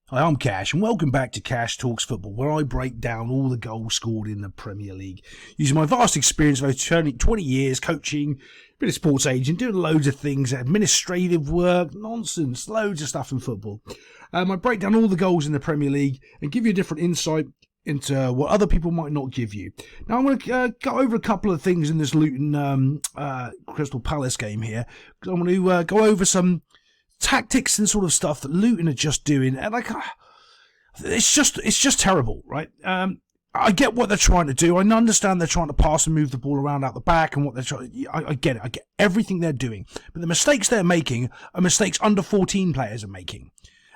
Hi, I'm Cash, and welcome back to Cash Talks Football, where I break down all the goals scored in the Premier League, using my vast experience of over 20 years coaching, been a sports agent, doing loads of things, administrative work, nonsense, loads of stuff in football. I break down all the goals in the Premier League and give you a different insight into what other people might not give you. Now, I'm going to go over a couple of things in this Luton Crystal Palace game here, because I'm going to go over some tactics and sort of stuff that Luton are just doing, and it's just terrible, right? I get what they're trying to do. I understand they're trying to pass and move the ball around out the back, and what they're trying. I get it. I get everything they're doing, but the mistakes they're making are mistakes under 14 players are making,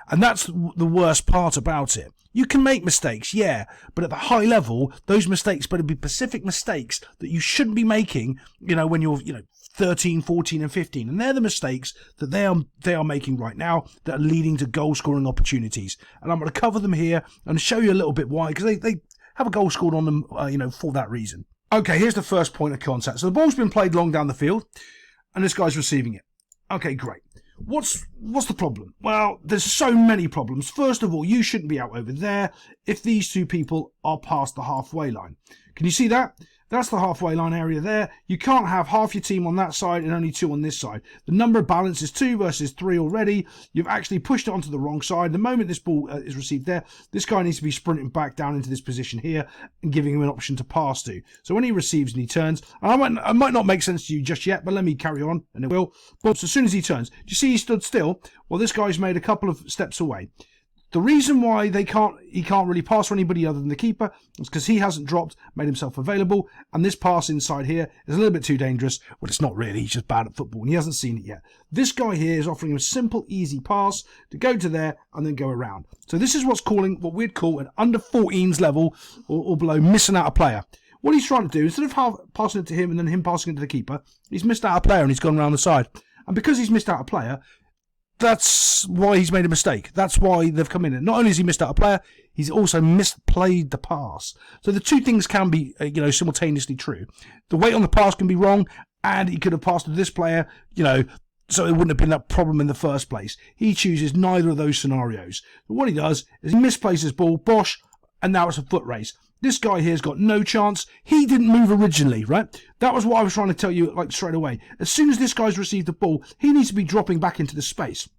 and that's the worst part about it. You can make mistakes, yeah, but at the high level, those mistakes better be specific mistakes that you shouldn't be making. When you're 13, 14 and 15. And they're the mistakes that they are making right now that are leading to goal-scoring opportunities. And I'm going to cover them here and show you a little bit why, because they have a goal scored on them, for that reason. Okay, here's the first point of contact. So the ball's been played long down the field, and this guy's receiving it. Okay, great. What's the problem? Well, there's so many problems. First of all, you shouldn't be out over there if these two people are past the halfway line. Can you see that? That's the halfway line area there. You can't have half your team on that side and only two on this side. The number of balance is 2 versus 3 already. You've actually pushed it onto the wrong side. The moment this ball is received there, this guy needs to be sprinting back down into this position here and giving him an option to pass to. So when he receives and he turns, and I might not make sense to you just yet, but let me carry on, and it will. But as soon as he turns, do you see he stood still? Well, this guy's made a couple of steps away. The reason why he can't really pass for anybody other than the keeper is because he hasn't dropped, made himself available, and this pass inside here is a little bit too dangerous. Well, it's not really, he's just bad at football, and he hasn't seen it yet. This guy here is offering him a simple, easy pass to go to there and then go around. So this is what we'd call an under 14s level or below missing out a player. What he's trying to do, instead of passing it to him and then him passing it to the keeper, he's missed out a player and he's gone around the side. And because he's missed out a player, that's why he's made a mistake. That's why they've come in. And not only has he missed out a player, he's also misplayed the pass. So the two things can be, simultaneously true. The weight on the pass can be wrong, and he could have passed to this player, so it wouldn't have been that problem in the first place. He chooses neither of those scenarios. But what he does is he misplaces his ball, bosh, and now it's a foot race. This guy here's got no chance. He didn't move originally, right? That was what I was trying to tell you, straight away. As soon as this guy's received the ball, he needs to be dropping back into the space.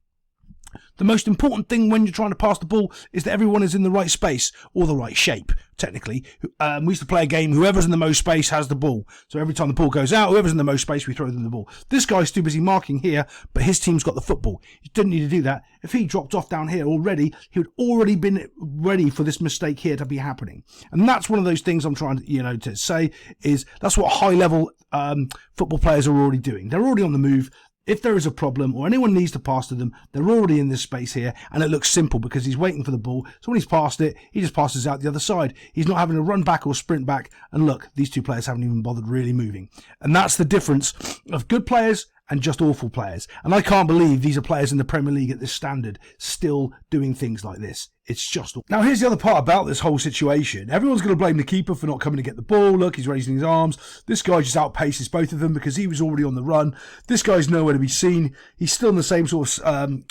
The most important thing when you're trying to pass the ball is that everyone is in the right space, or the right shape, technically. We used to play a game, whoever's in the most space has the ball. So every time the ball goes out, whoever's in the most space, we throw them the ball. This guy's too busy marking here, but his team's got the football. He didn't need to do that. If he dropped off down here already, he would already been ready for this mistake here to be happening. And that's one of those things I'm trying to, to say, is that's what high-level football players are already doing. They're already on the move. If there is a problem or anyone needs to pass to them, they're already in this space here, and it looks simple because he's waiting for the ball. So when he's passed it, he just passes out the other side. He's not having to run back or sprint back. And look, these two players haven't even bothered really moving. And that's the difference of good players and just awful players. And I can't believe these are players in the Premier League at this standard still doing things like this. It's just... Now, here's the other part about this whole situation. Everyone's going to blame the keeper for not coming to get the ball. Look, he's raising his arms. This guy just outpaces both of them because he was already on the run. This guy's nowhere to be seen. He's still in the same sort of,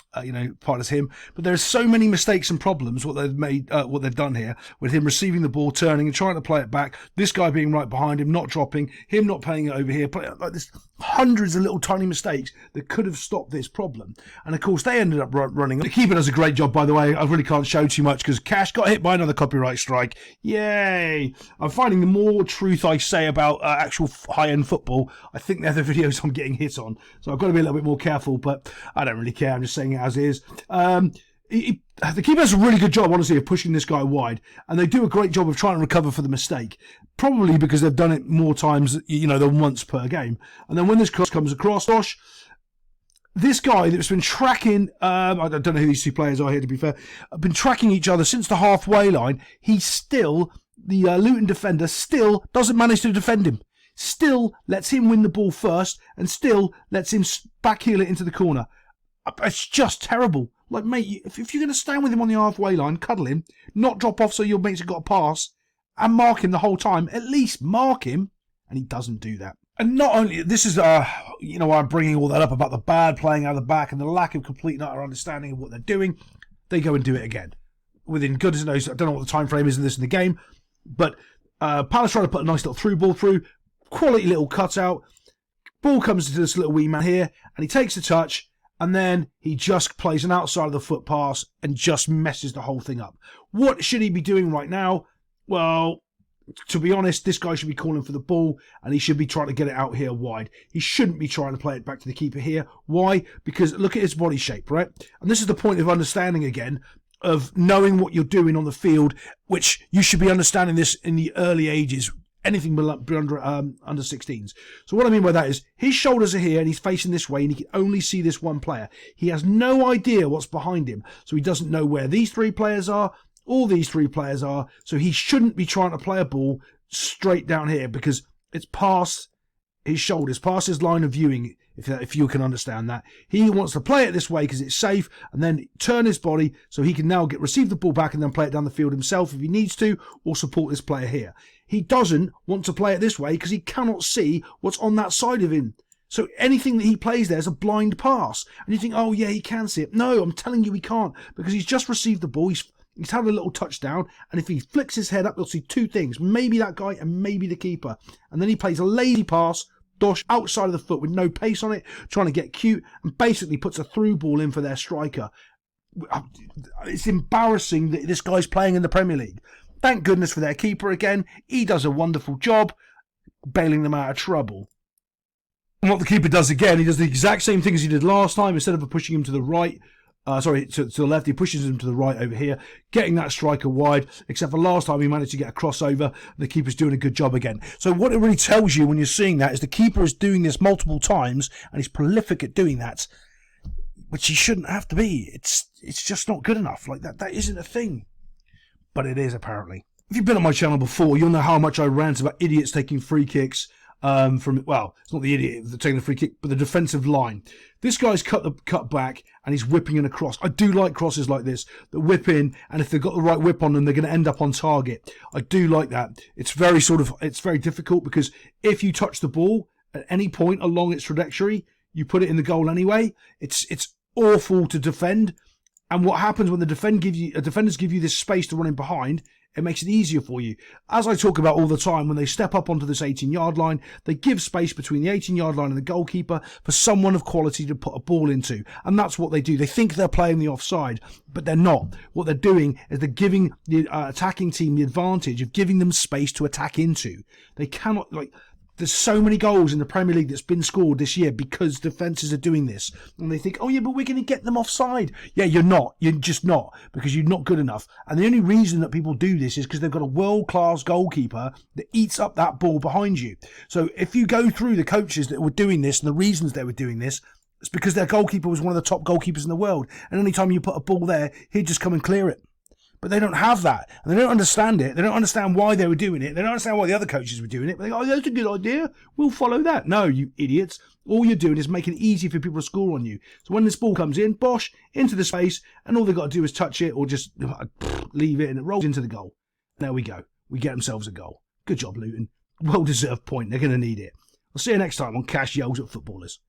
part as him. But there's so many mistakes and problems what they've done here with him receiving the ball, turning and trying to play it back. This guy being right behind him, not dropping, him not playing it over here. Like this, hundreds of little tiny mistakes that could have stopped this problem. And of course, they ended up running. The keeper does a great job, by the way. I really can't show too much because Cash got hit by another copyright strike. Yay! I'm finding the more truth I say about actual high-end football, I think they're the videos I'm getting hit on. So I've got to be a little bit more careful, but I don't really care. I'm just saying it as is. The keeper does a really good job, honestly, of pushing this guy wide, and they do a great job of trying to recover for the mistake. Probably because they've done it more times, than once per game. And then when this cross comes across, Josh, this guy that's been tracking, I don't know who these two players are here, to be fair, have been tracking each other since the halfway line. The Luton defender still doesn't manage to defend him. Still lets him win the ball first, and still lets him backheel it into the corner. It's just terrible. Like, mate, if you're going to stand with him on the halfway line, cuddle him, not drop off so your mates have got a pass, and mark him the whole time, at least mark him, and he doesn't do that. And not only, this is, why I'm bringing all that up about the bad playing out of the back and the lack of complete and utter understanding of what they're doing, they go and do it again. within goodness knows, I don't know what the time frame is in this in the game, but Palace trying to put a nice little through ball through, quality little cutout. Ball comes to this little wee man here, and he takes the touch, and then he just plays an outside of the foot pass and just messes the whole thing up. What should he be doing right now? Well, to be honest, this guy should be calling for the ball, and he should be trying to get it out here wide. He shouldn't be trying to play it back to the keeper here. Why? Because look at his body shape, right? And this is the point of understanding again, of knowing what you're doing on the field, which you should be understanding this in the early ages, anything beyond under 16s. So what I mean by that is his shoulders are here and he's facing this way and he can only see this one player. He has no idea what's behind him, so he doesn't know where these three players are, all these three players are, so he shouldn't be trying to play a ball straight down here because it's past his shoulders, past his line of viewing, if you can understand that. He wants to play it this way because it's safe and then turn his body so he can now receive the ball back and then play it down the field himself if he needs to, or support this player here. He doesn't want to play it this way because he cannot see what's on that side of him. So anything that he plays there is a blind pass. And you think, oh yeah, he can see it. No, I'm telling you he can't, because he's just received the ball. He's had a little touchdown, and if he flicks his head up, you'll see two things. Maybe that guy and maybe the keeper. And then he plays a lazy pass, dosh, outside of the foot with no pace on it, trying to get cute, and basically puts a through ball in for their striker. It's embarrassing that this guy's playing in the Premier League. Thank goodness for their keeper again. He does a wonderful job bailing them out of trouble. And what the keeper does again, he does the exact same thing as he did last time. Instead of pushing him to the right, to the left, he pushes him to the right over here, getting that striker wide, except for last time he managed to get a crossover. The keeper's doing a good job again. So what it really tells you when you're seeing that is the keeper is doing this multiple times, and he's prolific at doing that, which he shouldn't have to be. It's just not good enough. Like that isn't a thing. But it is, apparently. If you've been on my channel before, you'll know how much I rant about idiots taking free kicks well, it's not the idiot that's taking the free kick, but the defensive line. This guy's cut back and he's whipping in a cross. I do like crosses like this that whip in, and if they've got the right whip on them, they're going to end up on target. I do like that. It's very difficult because if you touch the ball at any point along its trajectory, you put it in the goal anyway. It's awful to defend. And what happens when the defenders give you this space to run in behind, it makes it easier for you. As I talk about all the time, when they step up onto this 18-yard line, they give space between the 18-yard line and the goalkeeper for someone of quality to put a ball into. And that's what they do. They think they're playing the offside, but they're not. What they're doing is they're giving the attacking team the advantage of giving them space to attack into. They cannot, there's so many goals in the Premier League that's been scored this year because defences are doing this. And they think, oh yeah, but we're going to get them offside. Yeah, you're not. You're just not, because you're not good enough. And the only reason that people do this is because they've got a world-class goalkeeper that eats up that ball behind you. So if you go through the coaches that were doing this and the reasons they were doing this, it's because their goalkeeper was one of the top goalkeepers in the world. And any time you put a ball there, he'd just come and clear it. But they don't have that, and they don't understand it. They don't understand why they were doing it. They don't understand why the other coaches were doing it. But they go, oh, that's a good idea. We'll follow that. No, you idiots. All you're doing is making it easy for people to score on you. So when this ball comes in, bosh, into the space, and all they've got to do is touch it or just leave it, and it rolls into the goal. There we go. We get themselves a goal. Good job, Luton. Well-deserved point. They're going to need it. I'll see you next time on Cash Yells at Footballers.